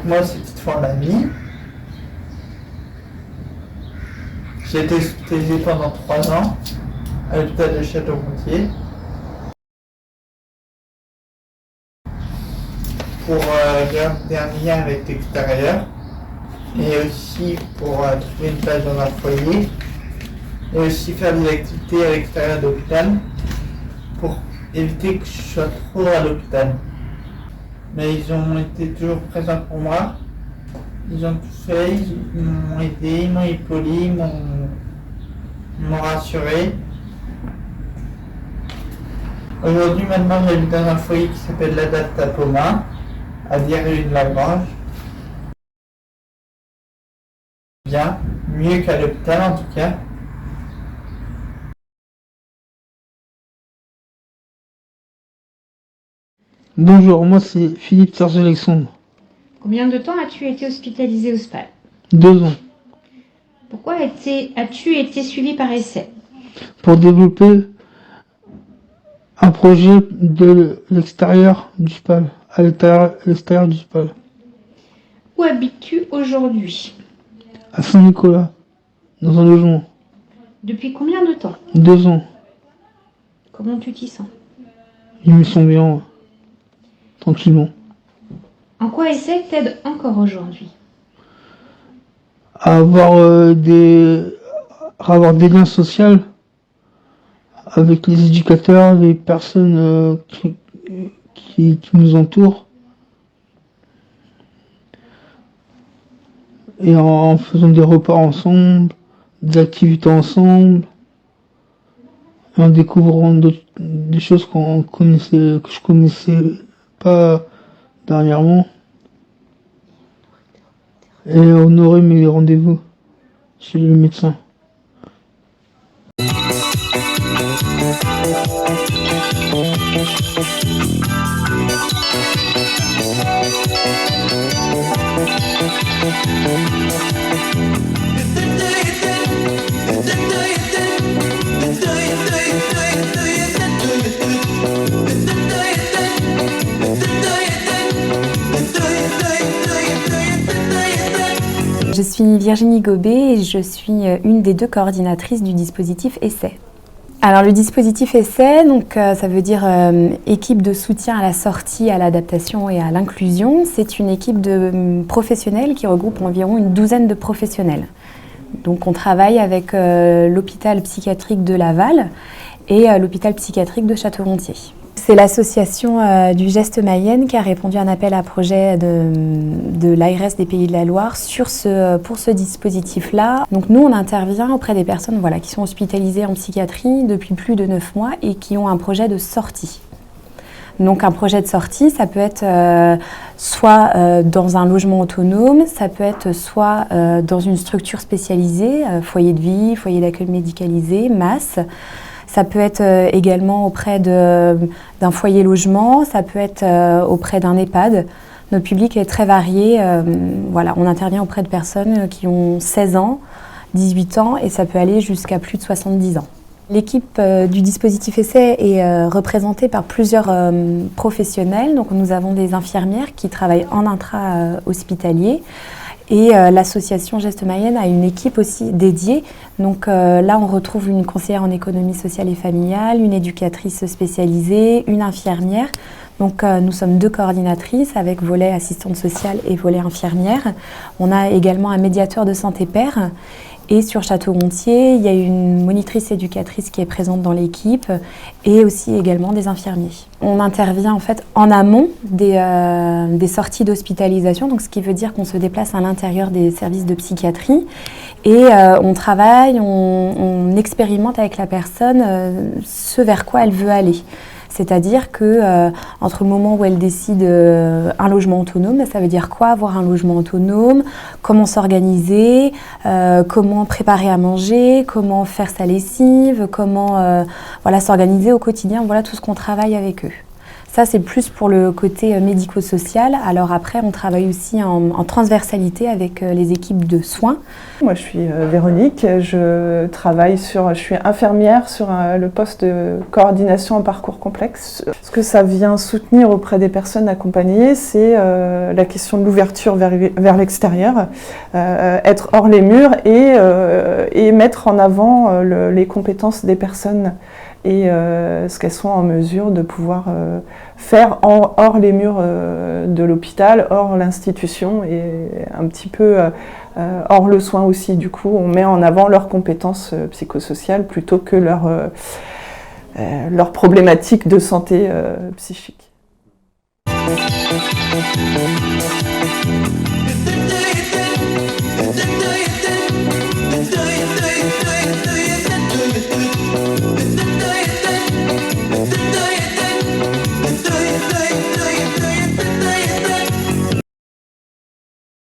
moi, c'est toutefois l'ami. J'ai été hospitalisé pendant 3 ans à l'hôpital de Château-Gontier pour garder un lien avec l'extérieur et aussi pour trouver une place dans un foyer et aussi faire des activités à l'extérieur de l'hôpital pour éviter que je sois trop à l'hôpital. Mais ils ont été toujours présents pour moi. Ils ont tout fait, ils m'ont aidé, ils m'ont épaulé, ils m'ont rassuré. Aujourd'hui, maintenant, j'habite dans un foyer qui s'appelle l'Adaptapoma, à Viry-de-la-Grange. Bien, mieux qu'à l'hôpital en tout cas. Bonjour, moi c'est Philippe Serge-Alexandre. Combien de temps as-tu été hospitalisé au SPAL? 2 ans. Pourquoi as-tu été suivi par essai? Pour développer un projet de l'extérieur du SPAL, à l'extérieur du SPAL. Où habites-tu aujourd'hui? À Saint-Nicolas, dans un logement. Depuis combien de temps? 2 ans. Comment tu t'y sens? Ils me sont bien, tranquillement. En quoi essai t'aide encore aujourd'hui? À avoir des liens sociaux avec les éducateurs, les personnes qui nous entourent. Et en faisant des repas ensemble, des activités ensemble, et en découvrant des choses que je connaissais pas dernièrement. Et honorer mes rendez-vous chez le médecin. Je suis Virginie Gobet et je suis une des 2 coordinatrices du dispositif Essai. Alors le dispositif Essai, donc, ça veut dire équipe de soutien à la sortie, à l'adaptation et à l'inclusion. C'est une équipe de professionnels qui regroupe environ une douzaine de professionnels. Donc on travaille avec l'hôpital psychiatrique de Laval et l'hôpital psychiatrique de Château-Gontier. C'est l'association du Geste Mayenne qui a répondu à un appel à projet de l'ARS des Pays de la Loire pour ce dispositif-là. Donc nous, on intervient auprès des personnes qui sont hospitalisées en psychiatrie depuis plus de 9 mois et qui ont un projet de sortie. Donc un projet de sortie, ça peut être soit dans un logement autonome, ça peut être soit dans une structure spécialisée, foyer de vie, foyer d'accueil médicalisé, MAS. Ça peut être également auprès d'un foyer logement, ça peut être auprès d'un EHPAD. Notre public est très varié. On intervient auprès de personnes qui ont 16 ans, 18 ans et ça peut aller jusqu'à plus de 70 ans. L'équipe du dispositif Essai est représentée par plusieurs professionnels. Donc nous avons des infirmières qui travaillent en intra-hospitalier. Et l'association Geste Mayenne a une équipe aussi dédiée. Donc là, on retrouve une conseillère en économie sociale et familiale, une éducatrice spécialisée, une infirmière. Donc nous sommes 2 coordinatrices avec volet assistante sociale et volet infirmière. On a également un médiateur de santé père. Et sur Château-Gontier, il y a une monitrice éducatrice qui est présente dans l'équipe et aussi également des infirmiers. On intervient en fait en amont des sorties d'hospitalisation, donc ce qui veut dire qu'on se déplace à l'intérieur des services de psychiatrie et on travaille, on expérimente avec la personne ce vers quoi elle veut aller. C'est-à-dire que entre le moment où elle décide un logement autonome, ça veut dire quoi avoir un logement autonome, comment s'organiser, comment préparer à manger, comment faire sa lessive, comment s'organiser au quotidien, voilà tout ce qu'on travaille avec eux. Ça, c'est plus pour le côté médico-social. Alors après, on travaille aussi en transversalité avec les équipes de soins. Moi, je suis Véronique, je suis infirmière sur le poste de coordination en parcours complexe. Ce que ça vient soutenir auprès des personnes accompagnées, c'est la question de l'ouverture vers l'extérieur, être hors les murs et mettre en avant les compétences des personnes et ce qu'elles sont en mesure de pouvoir faire hors les murs de l'hôpital, hors l'institution et un petit peu hors le soin aussi. Du coup, on met en avant leurs compétences psychosociales plutôt que leurs problématiques de santé psychique.